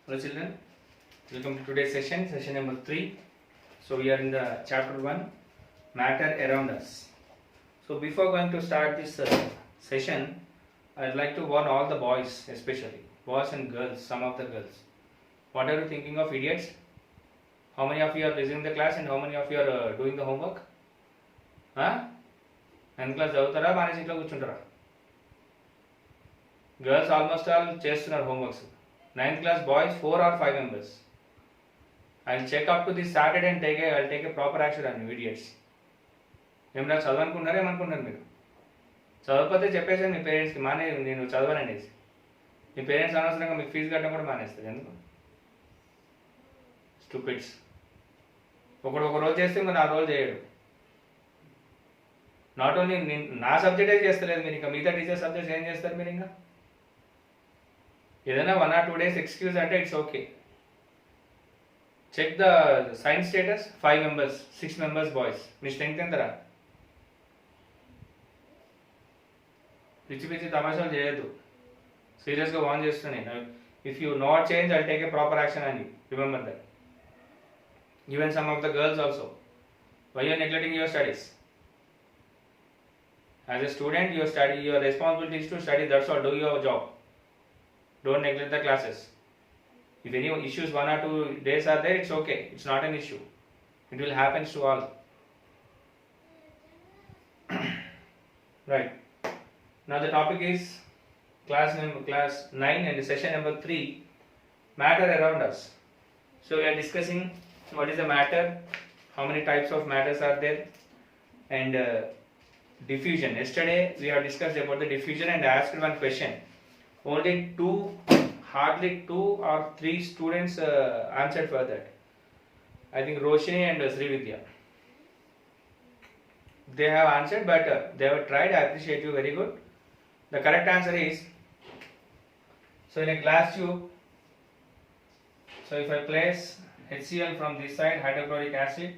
Hello children, welcome to today's session number 3. So we are in the chapter 1, matter around us. So before going to start this session, I'd like to warn all the boys, especially boys and girls, some of the girls. What are you thinking of, idiots? How many of you are listening to the class and how many of you are doing the homework? Huh? 9th class చదువుతారా మానేసి ఇంట్లో కూర్చుంటారా? Girls almost all చేస్తున్నారు homeworks. 9th class boys 4 or 5 members. I'll check up to this Saturday and I'll take a proper action on you idiots. ఏమన్నా చదవనుకున్నారా ఏమనుకున్నారు మీరు? చదవకపోతే చెప్పేసాను మీ పేరెంట్స్కి నేను చదవననేసి. మీ పేరెంట్స్ అనవసరంగా మీకు ఫీజు కట్టడం కూడా మానేస్తారు. ఎందుకు? స్టూపిడ్స్. ఒక రోజు చేస్తే ఇంకా 4 రోజులు చేయడు. నాట్ ఓన్లీ నా సబ్జెక్టే చేస్తలేదు మీరు, ఇంకా మిగతా టీచర్ సబ్జెక్ట్స్ ఏం చేస్తారు మీరు? ఇంకా ఏదైనా 1 or 2 days ఎక్స్క్యూజ్ అంటే it's okay. Check the science status, 5 members, 6 members boys. మీ స్ట్రెంగ్త్ ఎంతరా? పిచ్చి తమాషాలు చేయొద్దు. సీరియస్గా వార్న్ చేస్తున్నాను. If you not change I take a proper action అని remember that. Even some of the girls also. Why you neglecting your studies? As a student, your responsibility is to study. That's all. Do your job. Don't neglect the classes. If any issues 1 or 2 days are there, it's okay. It's not an issue. It will happen to all. Right. Now the topic is class 9 and session number 3, matter around us. So we are discussing what is a matter, how many types of matters are there, and diffusion. Yesterday we have discussed about the diffusion and asked one question. Hardly 2 or 3 students answered for that. I think Roshini and Srividya. They have answered, but they have tried. I appreciate you, very good. The correct answer is, so in a glass tube, so if I place HCl from this side, hydrochloric acid,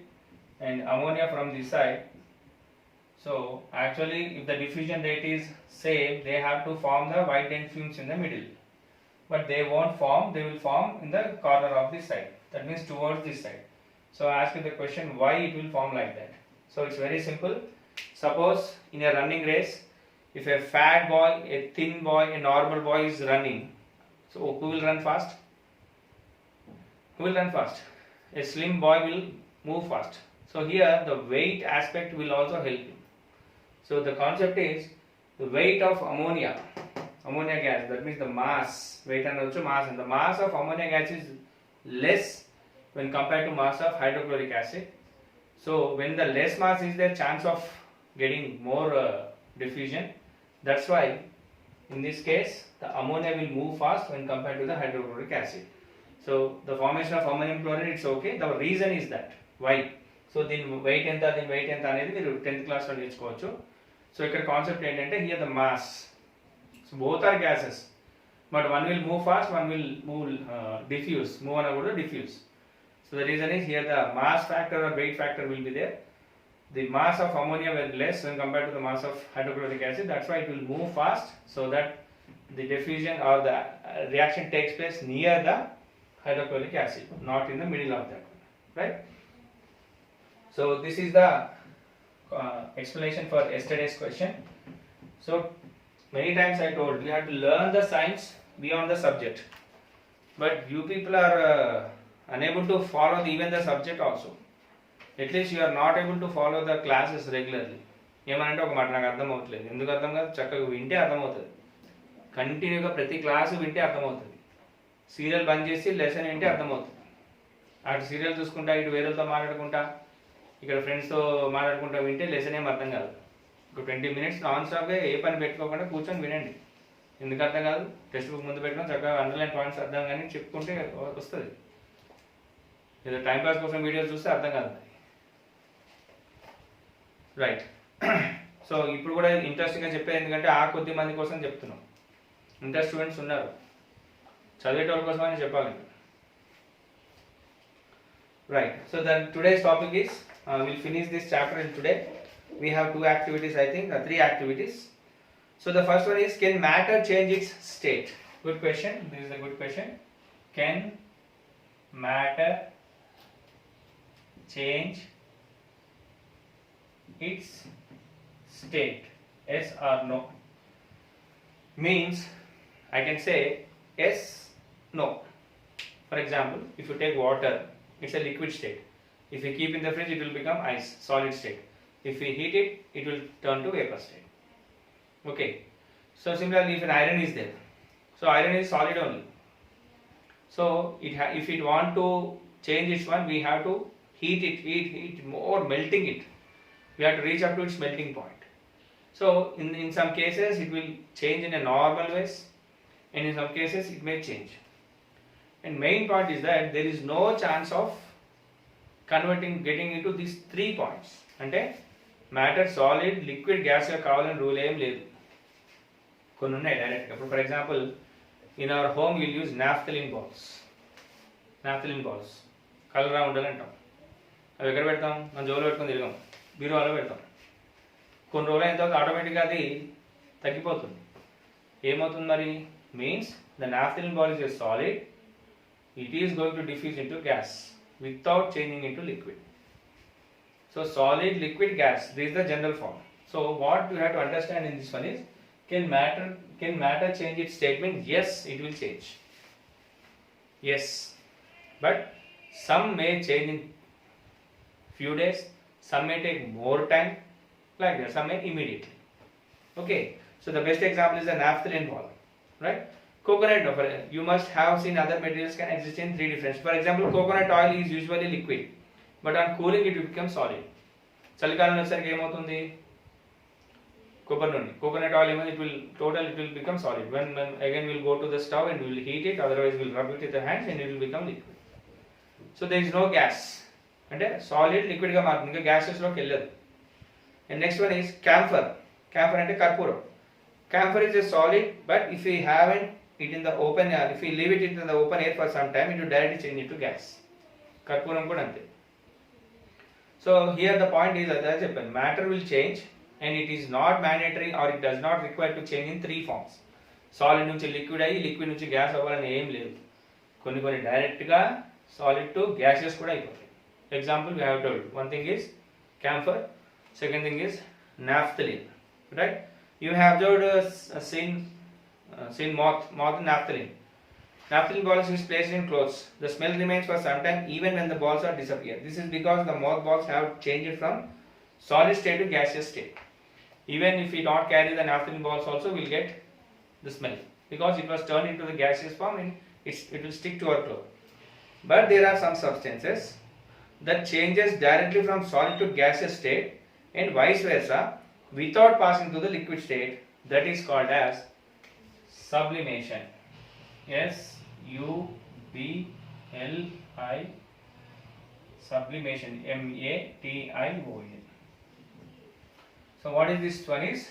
and ammonia from this side, so actually if the diffusion rate is same, they have to form the white dent fumes in the middle, but they won't form. They will form in the corner of this side, that means towards this side. So I ask you the question, why it will form like that? So it's very simple. Suppose in a running race, if a fat boy, a thin boy, a normal boy is running, so who will run fast? Who will run fast? A slim boy will move fast. So here the weight aspect will also help you. So the concept is the weight of ammonia gas, that means the mass, weight and also mass, and the mass of ammonia gas is less when compared to mass of hydrochloric acid. So when the less mass is there, chance of getting more diffusion. That's why in this case the ammonia will move fast when compared to the hydrochloric acid. So the formation of ammonium chloride, it's okay. The reason is that why. So దీని wait ఎంత అనేది మీరు 10th క్లాస్లో నేర్చుకోవచ్చు. So ఇక్కడ concept ఏంటంటే, here the mass, so both are gases, but one will move fast, one will move diffuse. Move అనకూడదు, diffuse. So the reason is here the mass factor or weight factor will be there. The mass of ammonia will less when compared to the mass of hydrochloric acid. That's why it will move fast, so that the diffusion or the reaction takes place near the hydrochloric acid, not in the middle of that, right? So this is the explanation for yesterday's question. So many times I told you have to learn the science beyond the subject, but you people are unable to follow even the subject also. At least you are not able to follow the classes regularly. ఏమనంటే ఒక మాట నాకు అర్థం అవుతలేదు. ఎందుకు అర్థం కాదు? చక్కగా వింటే అర్థమవుతుంది. కంటిన్యూగా ప్రతి క్లాసు వింటే అర్థమవుతుంది. సీరియల్ బంద్ చేసి లెసన్ వింటే అర్థమవుతుంది. అటు సీరియల్ చూసుకుంటా, ఇటు వేరేతో మాట్లాడుకుంటా, ఇక్కడ ఫ్రెండ్స్తో మాట్లాడుకుంటా వింటే లెసన్ ఏం అర్థం కాదు. ఒక 20 minutes నాన్ స్టాప్గా ఏ పని పెట్టుకోకుండా కూర్చొని వినండి. ఎందుకు అర్థం కాదు? టెక్స్ట్ బుక్ ముందు పెట్టుకొని చక్కగా అండర్లైన్ పాయింట్స్ అర్థం కానీ చెప్పుకుంటే వస్తుంది. ఏదో టైంపాస్ కోసం వీడియోస్ చూస్తే అర్థం కాదు. రైట్. సో ఇప్పుడు కూడా ఇంట్రెస్టింగ్గా చెప్పేది, ఎందుకంటే ఆ కొద్ది మంది కోసం చెప్తున్నాం. ఇంటర్ స్టూడెంట్స్ ఉన్నారు, చదివేటోళ్ళ కోసం అని చెప్పాలి. Right. So then today's topic is, we'll finish this chapter in today. We have 2 activities, I think, 3 activities. So the first one is, can matter change its state? Good question. This is a good question. can matter change its state? Yes or no? Means I can say yes, no. For example, if you take water, it's a liquid state. If you keep in the fridge, it will become ice, solid state. If we heat it, it will turn to vapor state. Okay. So similarly, if an iron is there, so iron is solid only. So if it want to change its one, we have to heat more, melting it. We have to reach up to its melting point. So in some cases it will change in a normal ways, and in some cases it may change. And main point is that there is no chance of getting into these 3 points. అంటే matter, solid, liquid, gas గా కావాలని rule ఏం లేదు. కొన్ని ఉన్నాయి డైరెక్ట్గా. ఇప్పుడు for example in our home will use naphthalene balls కలరా ఉండాలి అంటాం. అవి ఎక్కడ పెడతాం? మనం జోలో పెట్టుకొని తిరగాం, బీరువాలో పెడతాం. కొన్ని రోజులు అయిన తర్వాత ఆటోమేటిక్గా అది తగ్గిపోతుంది. ఏమవుతుంది మరి? Means the naphthalene ball is a solid, it is going to diffuse into gas without changing into liquid. So solid, liquid, gas, this is the general form. So what you have to understand in this one is, can matter change its statement? Yes, it will change. Yes, but some may change in few days, some may take more time, like that, some may immediately. Okay, so the best example is the naphthalene ball, right? Coconut, you must have seen other materials can exist in 3 different. For example, coconut oil is usually liquid, but on cooling it will become solid. చలికాలం వచ్చేసరికి ఏమవుతుంది? కొబ్బరి నూనె, coconut oil it will become solid. When again we will go to the stove and we will heat it, otherwise we will rub it with the hands and it will become liquid. So there is no gas. అంటే solid liquid గా మారుతుంది, ఇంకా gases లోకి వెళ్ళదు. And next one is camphor. Camphor అంటే కర్పూరం. Camphor is a solid, but if we haven't it in the open air, if we leave it in the open air for some time, it will directly change into gas. Karpuram kuda ante. So here the point is that matter will change, and it is not mandatory or it does not require to change in 3 forms. Solid nunchi liquid ayi, liquid nunchi gas avvalani em ledu. Konni direct ga solid to gaseous kuda ayipotayi. Example we have told. One thing is camphor, second thing is naphthalene, right? You have seen moth and naphthalene. Naphthalene balls is placed in clothes. The smell remains for some time even when the balls are disappear. This is because the moth balls have changed from solid state to gaseous state. Even if we don't carry the naphthalene balls also, we will get the smell because it was turned into the gaseous form and it will stick to our clothes. But there are some substances that changes directly from solid to gaseous state and vice versa without passing to the liquid state. That is called as sublimation. S-U-B-L-I, sublimation, M-A-T-I-O-N. So what is this one is?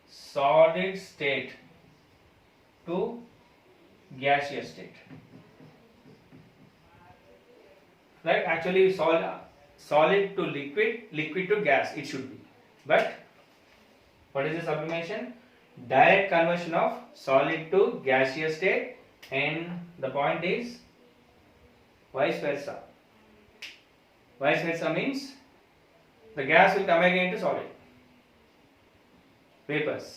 Solid state to gaseous state. Right? Actually solid to liquid, liquid to gas it should be. But what is the sublimation? Direct conversion of solid to gaseous state, and the point is vice versa. Vice versa means the gas will come again to solid vapors.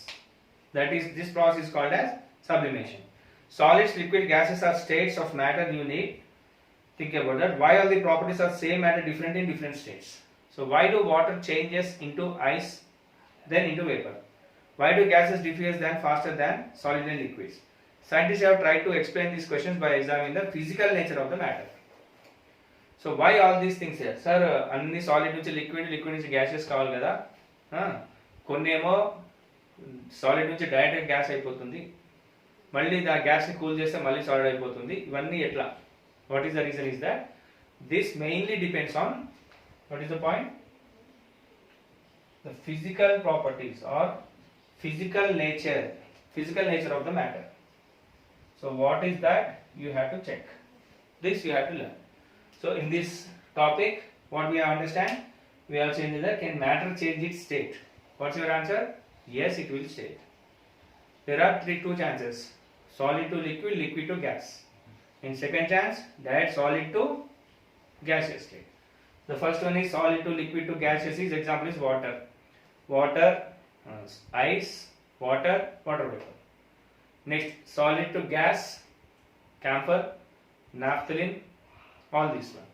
That is, this process is called as sublimation. Solids, liquid, gases are states of matter you need. Think about that. Why all the properties are same matter different in different states? So why do water changes into ice then into vapor? Why do gases diffuse then faster than solid and liquids? Scientists have tried to explain these questions by examining the physical nature of the matter. So why all these things here? Sir, అన్ని solid నుంచి liquid నుంచి gases కావాలి కదా, కొన్ని ఏమో solid నుంచి డైరెక్ట్గా gas అయిపోతుంది, మళ్ళీ ఆ గ్యాస్ని కూల్ చేస్తే మళ్ళీ సాలిడ్ అయిపోతుంది. ఇవన్నీ ఎట్లా? What is the reason is that this mainly depends on, what is the point? The physical properties or physical nature of the matter. So what is that? You have to check. This you have to learn. So in this topic, what we understand? We have changed that can matter change its state? What's your answer? Yes, it will state. There are two chances: solid to liquid, liquid to gas. In second chance, direct solid to gaseous state. The first one is solid to liquid to gaseous. Is example is water, ice, water vapor. Next, solid to gas, camphor, naphthalene, all this one.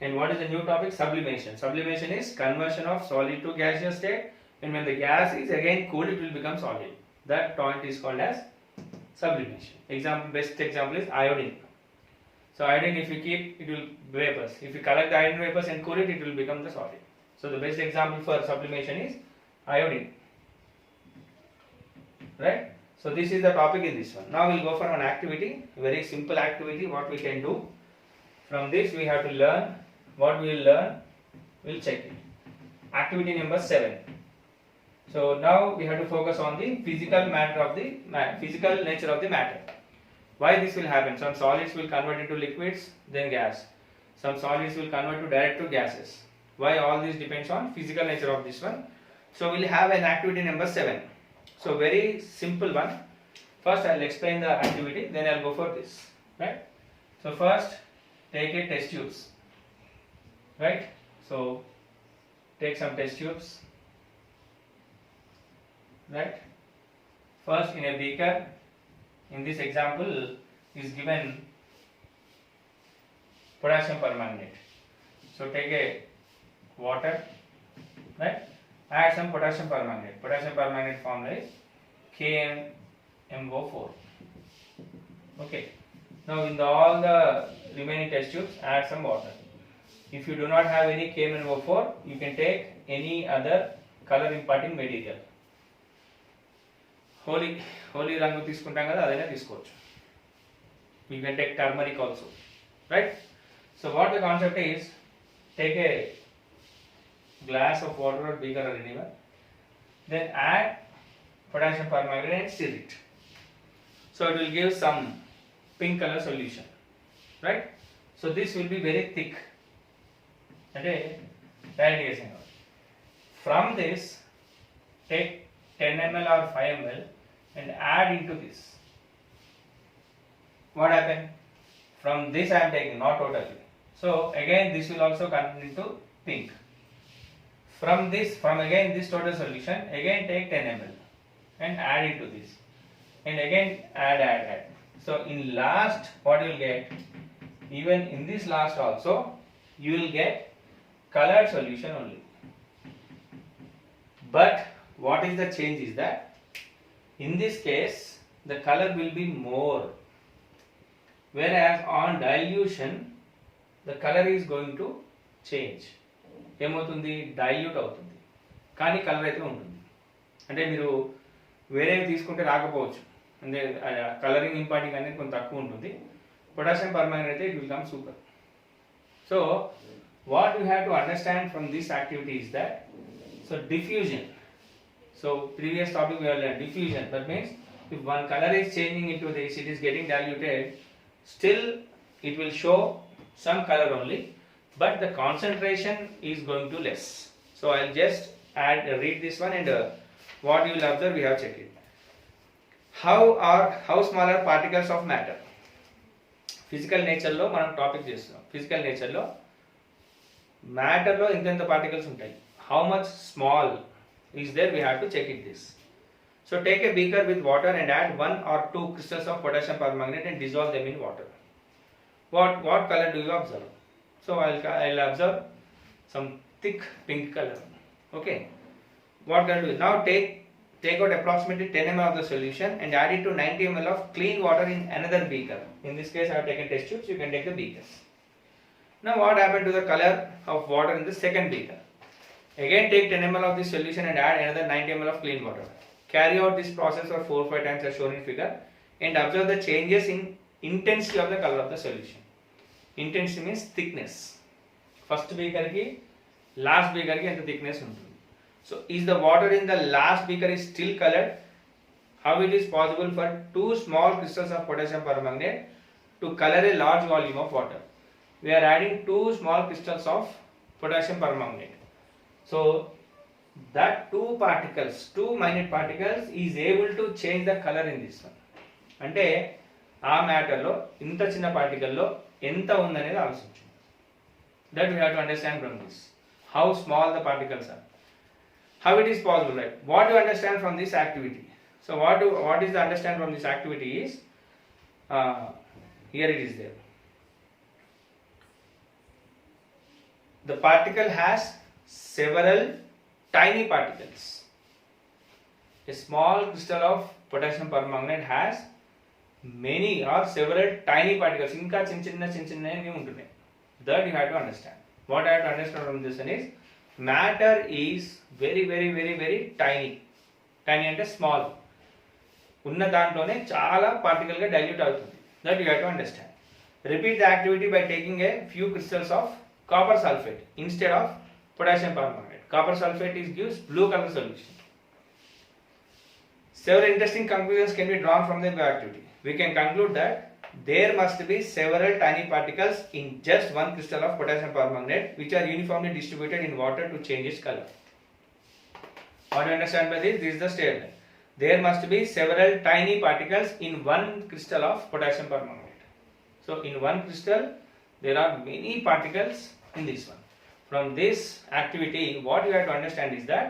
And what is the new topic? Sublimation. Sublimation is conversion of solid to gaseous state, and when the gas is again cooled, it will become solid. That point is called as sublimation. Best example is iodine. So iodine, if you keep, it will vapors. If you collect the iodine vapors and cool it, it will become the solid. So the best example for sublimation is iodine. Right? So this is the topic in this one. Now we'll go for an activity, very simple activity, what we can do. From this we have to learn, what we will learn, we'll check it. Activity number 7. So now we have to focus on the physical nature of the matter. Why this will happen? Some solids will convert into liquids, then gas. Some solids will convert to direct to gases. Why all this depends on physical nature of this one. So we'll have an activity number 7. So very simple one. First I'll explain the activity, then I'll go for this. Right? So first take a test tubes. Right? So take some test tubes. Right? First in a beaker. In this example is given potassium permanganate. So take a water, right? Add some potassium permanganate. Potassium permanganate formula is KMnO4. Okay. Now in all the remaining test tubes, add some water. If you do not have any KMnO4, you can take any other color imparting material. Holy రంగు తీసుకుంటాం కదా అదైనా తీసుకోవచ్చు. You can take turmeric also, right? So what the concept is, take a glass of water or beaker or anywhere, then add potassium permanganate and stir it. So it will give some pink color solution, right? So this will be very thick. Okay, from this take 10 ml or 5 ml and add into this. What happened? From this I am taking, not totally. So again this will also convert into pink. From again this total solution, again take 10 ml and add into this. And again add. So in last what you will get, even in this last also, you will get colored solution only. But what is the change is that in this case the color will be more, whereas on dilution the color is going to change. ఏమవుతుంది? Dilute అవుతుంది, కానీ colour అయితే ఉంటుంది. అంటే మీరు వేరేవి తీసుకుంటే రాకపోవచ్చు, అంటే కలరింగ్ ఇంపార్టింగ్ అనేది కొంచెం తక్కువ ఉంటుంది. పొటాషియం పర్మాంగనేట్ అయితే it will come super. So what you have to understand from this activity is that, so diffusion. So previous topic we have learned diffusion. That means if one color is changing into this, it is getting diluted, still it will show some color only, but the concentration is going to less. So I'll just read this one, and what you will observe we have checked it. How smaller particles of matter? Physical nature లో మనం topic చేస్తున్నాం. Physical nature లో matter లో ఎంత particles ఉంటాయి, how much small is there, we have to check it this. So take a beaker with water and add 1 or 2 crystals of potassium permanganate and dissolve them in water. What color do you observe? So I'll observe some thick pink color. Okay. What color do you? Now take out approximately 10 ml of the solution and add it to 90 ml of clean water in another beaker. In this case I have taken test tubes, you can take the beakers. Now what happened to the color of water in the second beaker? Again take 10 ml of this solution and add another 90 ml of clean water. Carry out this process for 4-5 times as shown in figure and observe the changes in intensity of the color of the solution. Intensity means thickness. First beaker ki last beaker ki enta thickness untundi. So is the water in the last beaker is still colored? How it is possible for 2 small crystals of potassium permanganate to color a large volume of water? We are adding 2 small crystals of potassium permanganate. So that 2 minute particles is able to change the color in this one. Ante ఆ మ్యాటర్లో ఇంత చిన్న పార్టికల్లో ఎంత ఉందనేది ఆలోచించు. That we have to understand from this how small the particles are. How it is possible, right? What do you understand from this activity? So what is the understand from this activity is here it is there. The particle has several tiny particles. A small crystal of potassium permanganate has many or several tiny particles. Inka chinna untunnai. That you have to understand. What I have to understand from this one is matter is very tiny. Tiny అంటే small. ఉన్న దాంట్లోనే చాలా particle గా dilute అవుతుంది. That you have to understand. Repeat the activity by taking a few crystals of copper sulphate instead of potassium permanganate. Copper sulfate gives blue color solution. Several interesting conclusions can be drawn from the activity. We can conclude that there must be several tiny particles in just one crystal of potassium permanganate which are uniformly distributed in water to change its color. What do you understand by this? This is the statement. There must be several tiny particles in one crystal of potassium permanganate. So in one crystal there are many particles in this one. From this activity what you have to understand is that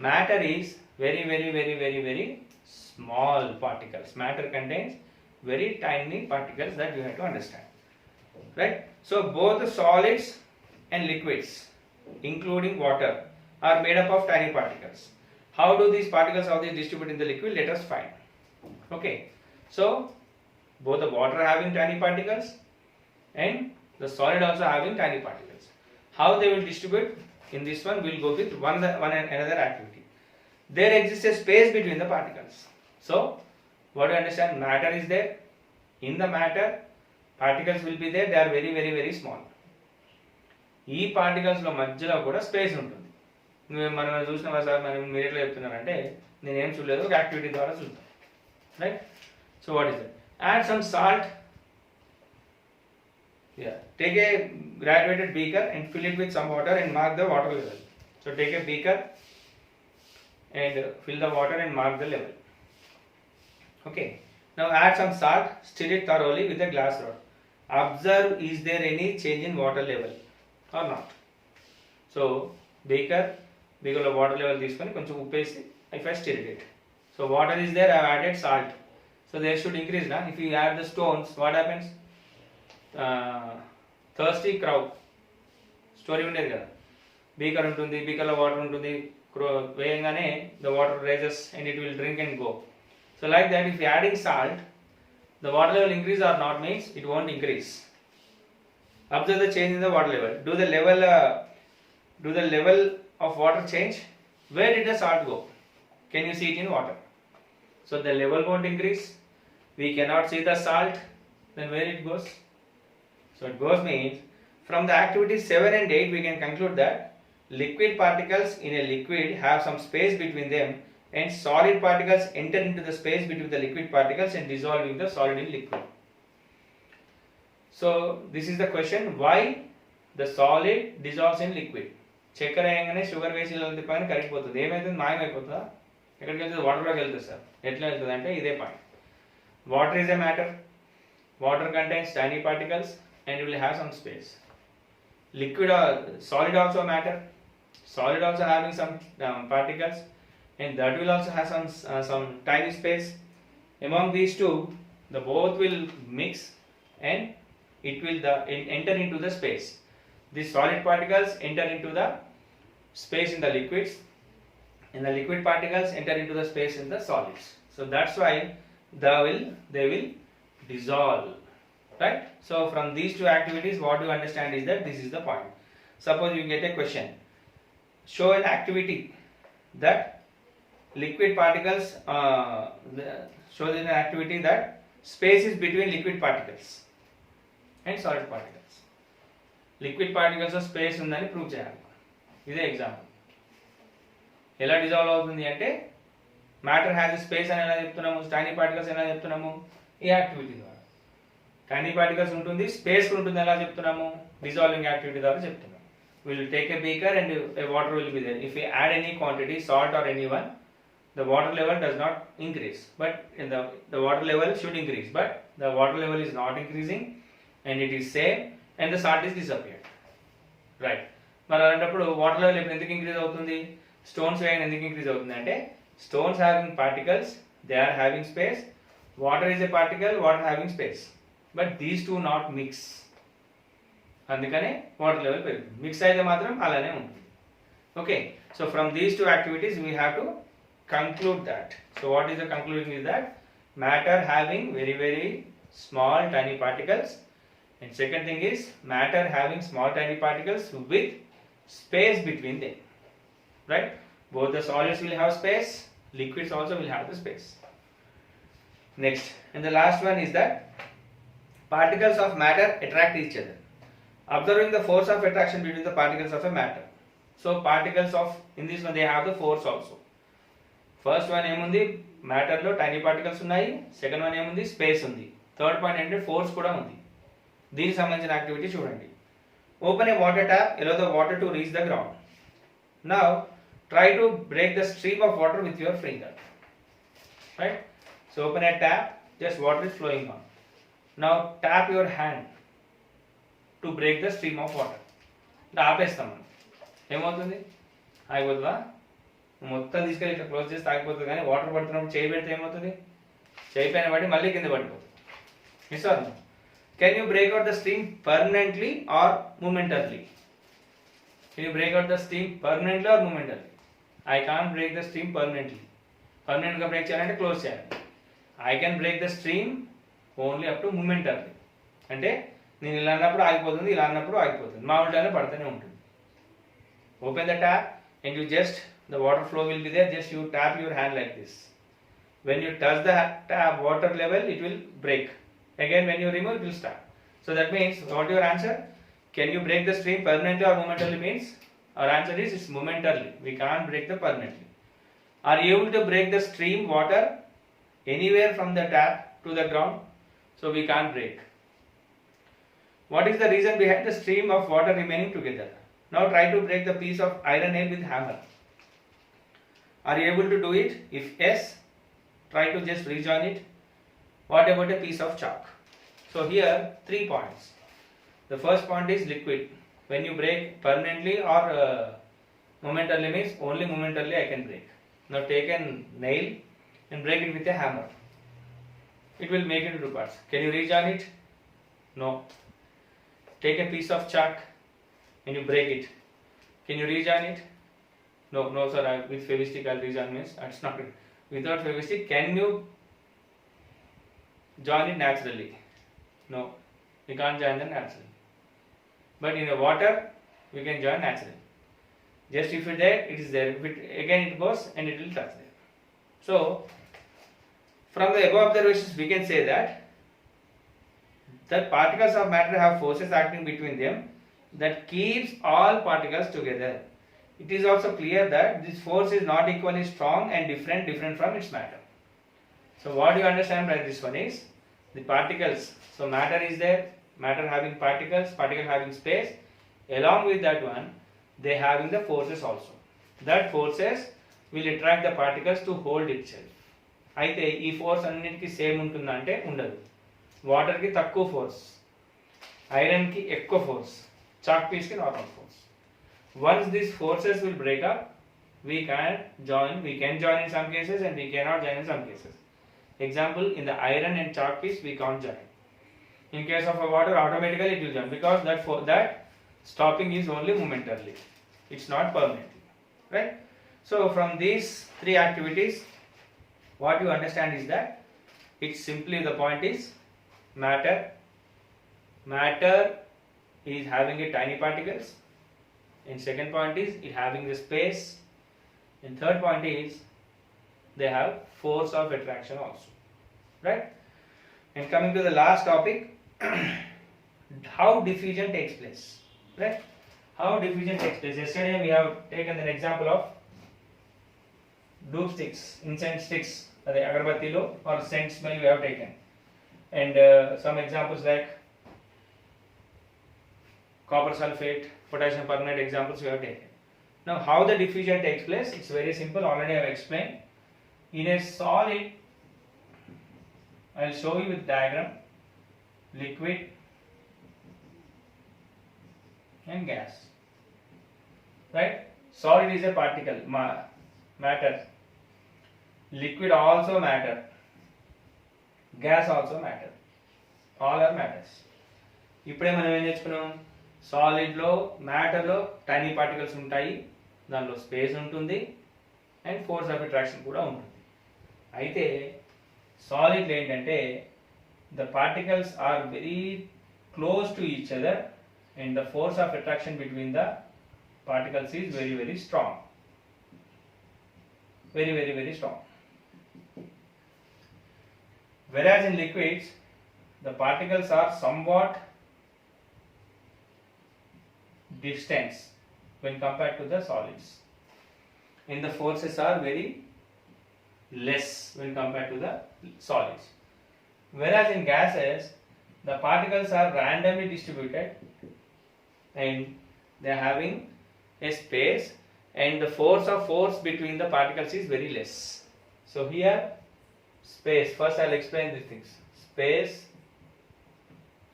matter is very small particles. Matter contains very tiny particles that you have to understand, right? So both the solids and liquids including water are made up of tiny particles. How do these particles distribute in the liquid? Let us find. Okay, so both the water having tiny particles and the solid also having tiny particles. How they will distribute? In this one we will go with one another activity. There exists a space between the particles. So what do you understand? Matter is there. In the matter particles will be there. They are very small. ఈ particles లో మధ్యలో కూడా space ఉంటుంది. మనం చూసినా sir మనం మీరు ఎట్లా చెప్తున్నారంటే నేనేం చూడలేదు, ఒక యాక్టివిటీ ద్వారా చూద్దాం, right? So what is that? Add some salt. Take a graduated beaker and fill it with some water and mark the water level. So take a beaker and fill the water and mark the level. Okay. Now add some salt, stir it thoroughly with a glass rod. Observe, is there any change in water level or not? So beaker లో water level తీసుకొని కొంచెం ఉప్పు వేసి if I stir it. So water is there, I have added salt. So there should increase now. If you add the stones, what happens? Thirsty crow story ఉండేది కదా, beaker ఉంటుంది, బీకర్లో water ఉంటుంది, వేయంగానే the water rises and it will drink and go. So like that if adding salt the water level increase or not means it won't increase. Observe the change in the water level. Do the level of water change? Where did the salt go? Can you see it in water? So the level won't increase. We cannot see the salt. Then where it goes? So it goes means from the activities 7 and 8 we can conclude that liquid particles in a liquid have some space between them and solid particles enter into the space between the liquid particles and dissolving the solid in liquid. So this is the question, why the solid dissolves in liquid? చక్కెర వేయగానే sugar వేసి పైన కరిగిపోతుంది, ఏమైతుంది? మాయమైపోతుందా? ఎక్కడికి వెళ్తుంది? వాటర్లోకి వెళ్తుంది సార్. ఎట్లా వెళ్తుంది అంటే ఇదే point. Water is a matter. Water contains tiny particles and it will have some space. Liquid or solid also matter. Solid also having some particles and that will also have some tiny space. Among these two, the both will mix and it will enter into the space. These solid particles enter into the space in the liquids and the liquid particles enter into the space in the solids. So that's why they will dissolve, right? So from these two activities what you understand is that this is the point. Suppose you get a question, show an activity that liquid particles shows an activity that space is between liquid particles and solid particles. Liquid particles లో space ఉందని prove చేయాలి. ఇదే example. ఎలా dissolve అవుతుంది అంటే matter has space అని ఎలా చెప్తున్నాము, టైనీ పార్టికల్స్ ఎలా చెప్తున్నాము? ఈ యాక్టివిటీ ద్వారా. టైనీ పార్టికల్స్ ఉంటుంది, స్పేస్ ఉంటుంది ఎలా చెప్తున్నాము? డిజాల్వింగ్ యాక్టివిటీ ద్వారా చెప్తున్నాము. We'll take a beaker and a water will be there. If you add any quantity salt or any one, the water level does not increase, but in the water level should increase, but the water level is not increasing and it is same and the salt is disappeared, right? మరి అలాంటప్పుడు water level ఇప్పుడు ఎందుకు increase అవుతుంది, stones వేయని ఎందుకు increase అవుతుంది అంటే stones having particles, they are having space, water is a particle, water having space, but these two not mix, అందుకనే వాటర్ లెవెల్ పెరుగుతుంది. మిక్స్ అయితే మాత్రం అలానే ఉంటుంది. Okay, so from these two activities we have to conclude that. So what is the conclusion is that matter having very very small tiny particles, and second thing is matter having small tiny particles with space between them, right? Both the solids will have space, liquids also will have the space. Next, and the last one is that particles of matter attract each other. Observing the force of attraction between the particles of a matter. So particles of, in this one they have the force also. First one ఏముంది, మ్యాటర్లో tiny particles ఉన్నాయి, second one ఏముంది, space ఉంది, third point ఏంటంటే force కూడా ఉంది. దీనికి సంబంధించిన activity చూడండి. Open A water tap, allow the water to reach the ground. Now try to break the stream of water with your finger, right? So open a tap, just water is flowing on. Now tap your hand to break the stream of water. ఆపేస్తాం మనం, ఏమవుతుంది, ఆగిపోతుందా? మొత్తం తీసుకెళ్ళి ఇట్లా close చేస్తే ఆగిపోతుంది, కానీ water పడుతున్నప్పుడు చేయి పెడితే ఏమవుతుంది, చేయి పైన పడి మళ్ళీ కింద పడిపోతుంది. మిస్ అవుతుంది. Can you break out the stream permanently or momentarily? Can you break out the stream permanently or momentarily? I can break the stream permanently. పర్మనెంట్గా బ్రేక్ చేయాలంటే క్లోజ్ చేయాలి. I can break the stream only up to momentarily, అంటే నేను ఇలా అన్నప్పుడు ఆగిపోతుంది, ఇలా అన్నప్పుడు ఆగిపోతుంది, మా ఉల్టానే పడుతూనే ఉంటుంది. Open the tap and you just, the water flow will be there, just you tap your hand like this. When you touch the tap water level, it will break. Again when you remove, it will start. So that means, what your answer? Can you break the stream permanently or momentarily? Means our answer is it's momentarily. We can't break the permanently. Are you able to break the stream water anywhere from the tap to the ground? So we can't break. What is the reason behind the stream of water remaining together? Now try to break the piece of iron nail with hammer. Are you able to do it? If yes, try to just rejoin it. What about a piece of chalk? So here 3 points. The first point is liquid. When you break permanently or momentarily, means only momentarily I can break. Now take a nail and break it with a hammer. It will make it into parts. Can you rejoin it? No. Take a piece of chalk and you break it. Can you rejoin it? No sir, with Fevistick I'll rejoin, means that's not it. Without Fevistick, can you join it naturally? No, you can't join them naturally. But in the water, we can join naturally. Just if it's there, it is there. If it, again it goes and it will touch there. So, from the above observations, we can say that particles of matter have forces acting between them that keeps all particles together. It is also clear that this force is not equally strong and different from its matter. So what do you understand by this one is the particles. So matter is there, matter having particles, particle having space. Along with that one, they having the forces also. That forces will attract the particles to hold itself. అయితే ఈ force అన్నిటికీ same ఉంటుందంటే ఉండదు. వాటర్కి తక్కువ force, ఐరన్కి ఎక్కువ force, chalk piece ki normal force. Once these forces will break up, we can join in some cases and we cannot join in some cases. Example, in the iron and chalk piece we can't join. In case of a water, automatically it will join, because that stopping is only momentarily, it's not permanently, right? So from these 3 activities, what you understand is that it's simply, the point is matter is having a tiny particles, and second point is it having the space, and third point is they have force of attraction also, right? And coming to the last topic, how diffusion takes place, right? How diffusion takes place. Yesterday we have taken an example of doop sticks, incense sticks, the agarbatti or scent smell we have taken, and some examples like copper sulfate, potassium permanganate examples we have taken. Now how the diffusion takes place, it's very simple, already I have explained. In a solid, I will show you with diagram, liquid and gas, right? Solid is a particle, matter. Liquid also matter. Gas also matter. All are matters. ఇప్పుడే మనం ఏం నేర్చుకున్నాం, సాలిడ్లో మ్యాటర్లో tiny particles ఉంటాయి, దానిలో space ఉంటుంది and force of attraction కూడా ఉంటుంది. అయితే సాలిడ్లో ఏంటంటే the particles are very close to each other and the force of attraction between the particles is very very strong, very strong. Whereas in liquids the particles are somewhat distant when compared to the solids, and the forces are very less when compared to the solids. Whereas in gases the particles are randomly distributed and they are having a space and the force between the particles is very less. So here space, first I will explain these things, space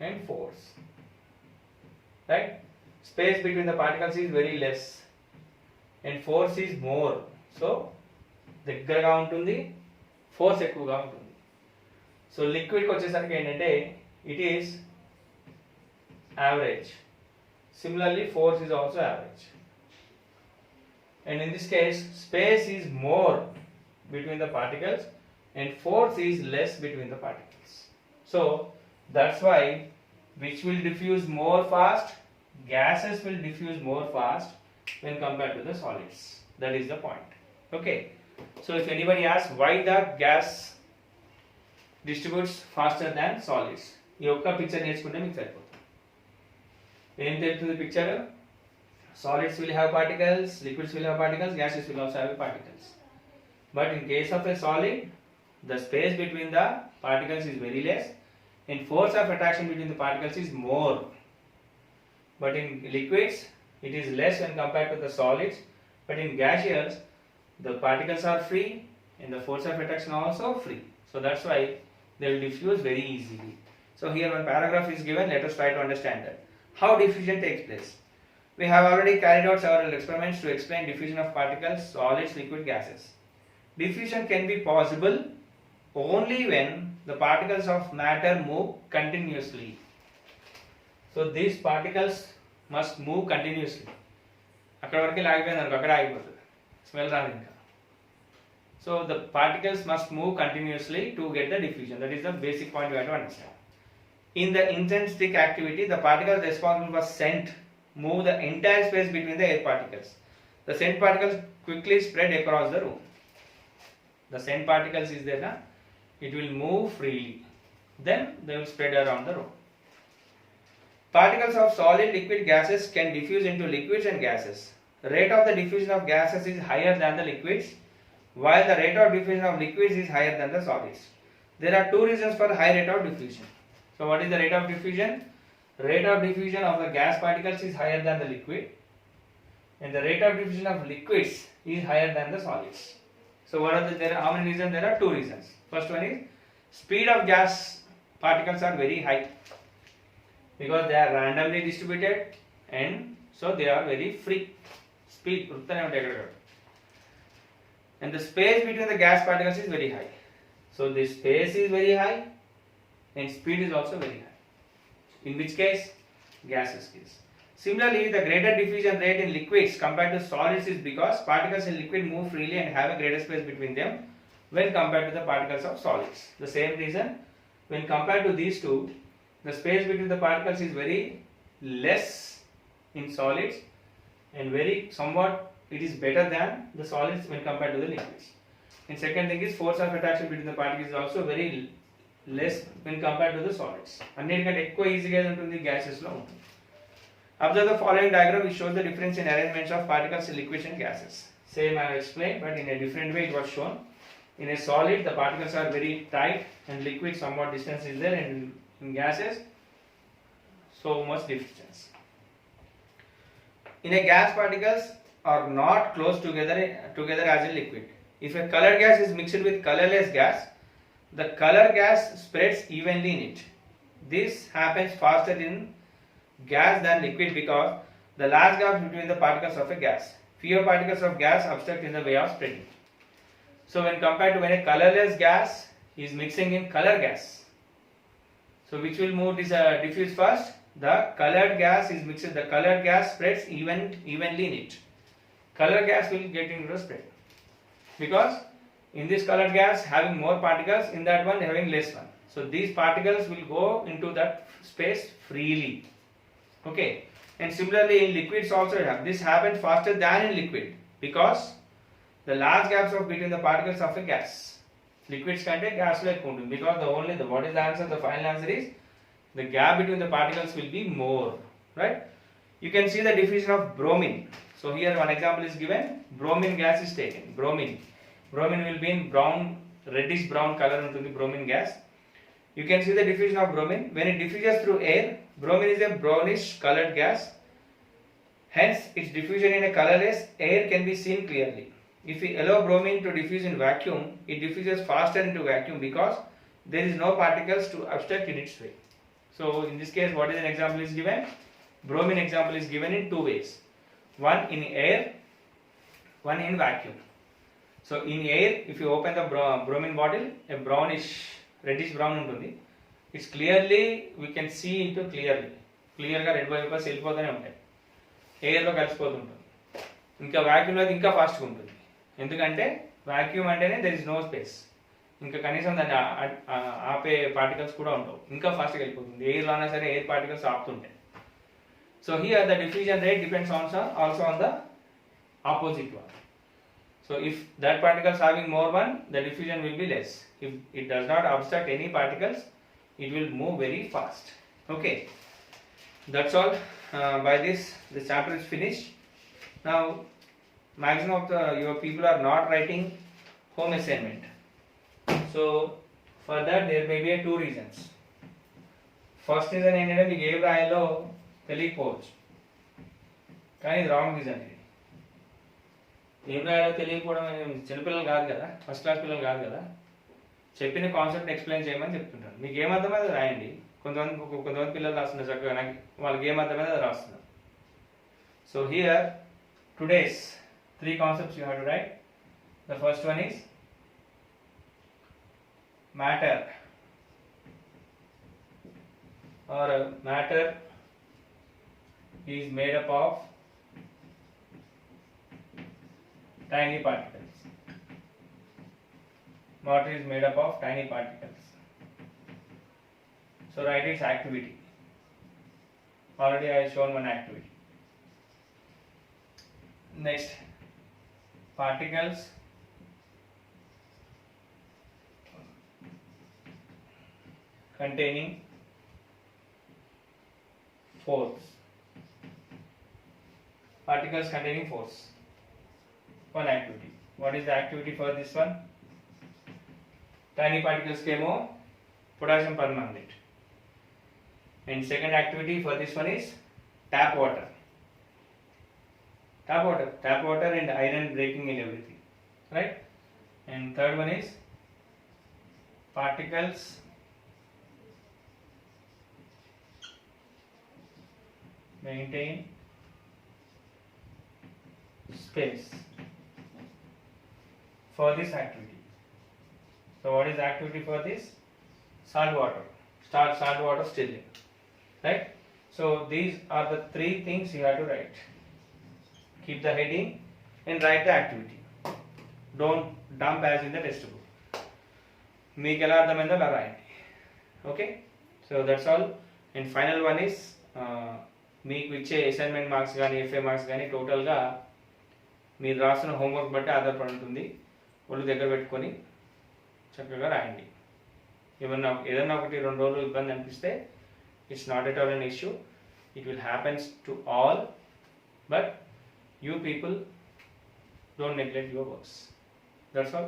and force, right? Space between the particles is very less and force is more, so దగ్గరగా ఉంటుంది, force ఎక్కువగా ఉంటుంది. So లిక్విడ్కి వచ్చేసరికి ఏంటంటే it is average. Similarly force is also average. And in this case space is more between the particles and force is less between the particles. So that's why which will diffuse more fast, gases will diffuse more fast when compared to the solids. That is the point. Okay, so if anybody asks why the gas distributes faster than solids, ఈ ఒక్క picture నేర్చుకుంటే మీకు సరిపోతుంది. ఏం తెలుస్తుంది picture? Solids will have particles, liquids will have particles, gases will also have particles. But in case of a solid, the space between the particles is very less and force of attraction between the particles is more. But in liquids, it is less when compared to the solids. But in gaseous, the particles are free and the force of attraction also free. So that's why they will diffuse very easily. So here one paragraph is given, let us try to understand that. How diffusion takes place? We have already carried out several experiments to explain diffusion of particles, solids, liquid, gases. Diffusion can be possible only when the particles of matter move continuously. So these particles must move continuously. అక్కడ వరకు లాగిపోయింది అనుకో, అక్కడ ఆగిపోతుంది, smell రాదు ఇంకా. So the particles must move continuously to get the diffusion. That is the basic point we have to understand. In the intrinsic activity, the particles responsible for scent move the entire space between the air particles. The scent particles quickly spread across the room. The scent particles is there, it will move freely, then they will spread around the room. Particles of solid, liquid, gases can diffuse into liquids and gases. The rate of the diffusion of gases is higher than the liquids, while the rate of diffusion of liquids is higher than the solids. There are two reasons for high rate of diffusion. So what is the rate of diffusion? Rate of diffusion of the gas particles is higher than the liquid and the rate of diffusion of liquids is higher than the solids. So what are how many reasons? There are two reasons. First one is speed of gas particles are very high because they are randomly distributed and so they are very free. Speed and the space between the gas particles is very high. So the space is very high and speed is also very high. In which case? Gases case. Similarly, the greater diffusion rate in liquids compared to solids is because particles in liquid move freely and have a greater space between them when compared to the particles of solids. The same reason, when compared to these two, the space between the particles is very less in solids and very somewhat it is better than the solids when compared to the liquids. And second thing is force of attraction between the particles is also very less when compared to the solids. అన్నిటికంటే ఎక్కువ ఈజీగా ఉంటుంది gases లో ఉంటుంది. Observe the following diagram which shows the difference in arrangements of particles in liquids and gases. Same I have explained but in a different way it was shown. In a solid the particles are very tight and liquid somewhat distance is there, and in gases so much distance. In a gas particles are not close together as a liquid. if a colored gas is mixed with colorless gas, the color gas spreads evenly in it. This happens faster in gas than liquid because the large gap between the particles of a gas. Fewer particles of gas obstruct in the way of spreading. So when compared to when a colorless gas is mixing in color gas, so which will move this diffuse first? The colored gas is mixed. The colored gas spreads evenly in it. Color gas will get into the spread because in this colored gas having more particles, in that one having less one. So these particles will go into that space freely. Okay. And similarly in liquids also this happens faster than in liquid because the large gaps of between the particles of a gas. Liquids kante gas lo ekku untundi because what is the answer? The final answer is the gap between the particles will be more, right? You can see the diffusion of bromine. So here one example is given. Bromine gas is taken. Bromine will be in brown, reddish brown color untundi bromine gas. You can see the diffusion of bromine. When it diffuses through air, bromine is a brownish colored gas. Hence, its diffusion in a colorless air can be seen clearly. If we allow bromine to diffuse in vacuum, it diffuses faster into vacuum because there is no particles to obstruct in its way. So, in this case, what is an example is given? Bromine example is given in two ways. One in air, one in vacuum. So, in air, if you open the bromine bottle, a brownish, reddish brown ఉంటుంది. It's clearly, we can see into clearly. Clearగా red vapours వెళ్ళిపోతూనే ఉంటాయి. ఎయిర్లో కలిసిపోతుంటుంది. ఇంకా వ్యాక్యూమ్లో అయితే ఇంకా ఫాస్ట్గా ఉంటుంది. ఎందుకంటే వ్యాక్యూమ్ అంటేనే దెర్ ఇస్ నో స్పేస్. ఇంకా కనీసం దాన్ని ఆపే పార్టికల్స్ కూడా ఉండవు. ఇంకా ఫాస్ట్గా వెళ్ళిపోతుంది. ఎయిర్లో అయినా సరే ఎయిర్ పార్టికల్స్ ఆపుతుంటాయి. So here the diffusion rate depends also on the opposite one. So if that particles having more one, the diffusion will be less. If it does not obstruct any particles, it will move very fast. Okay, that's all. By this chapter is finished. Now, maximum of your people are not writing home assignment. So for that there may be two reasons. First reason ఏంటంటే మీకు ఏ రాయాలో తెలియకపోవచ్చు, కానీ ఇది wrong reason. ఇది ఏం రాయాలో తెలియకపోవడం చిన్నపిల్లలు కాదు కదా, ఫస్ట్ క్లాస్ పిల్లలు కాదు కదా. చెప్పిన కాన్సెప్ట్ ఎక్స్ప్లెయిన్ చేయమని చెప్తుంటాను. మీకు ఏమర్థమైతే అది రాయండి. కొంతమంది పిల్లలు రాస్తున్నారు చక్కగా, నాకు వాళ్ళకి ఏమర్థమైతే అది రాస్తున్నారు. So here today's 3 concepts you have to write. The first one is matter, or matter is made up of tiny particles. Matter is made up of tiny particles. So write its activity. Already I have shown one activity. Next, particles containing force. Particles containing force. One activity. What is the activity for this one? Tiny particles kemo potassium permanganate. And second activity for this one is tap water. Tap water and iron breaking in everything, right? And third one is particles maintain space for this activity. So what is the activity for this? Salt water stirring, right? So these are the 3 things you have to write. Keep the heading and write the activity. Don't dump as in the test book. Meeku ela ardhamainదో ala rayandi. Okay, so that's all. And final one is మీకు ఇచ్చే assignment marks కానీ FA marks కానీ టోటల్గా మీరు రాసిన homework బట్టి ఆధారపడి ఉంటుంది. ఒళ్ళు దగ్గర పెట్టుకొని చక్కగా రాయండి. ఏదన్నా ఒకటి 2 రోజులు ఇబ్బంది అనిపిస్తే it's not at all an issue. It will happens to all, but you people don't neglect your works. That's all.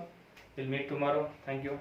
We'll meet tomorrow. Thank you.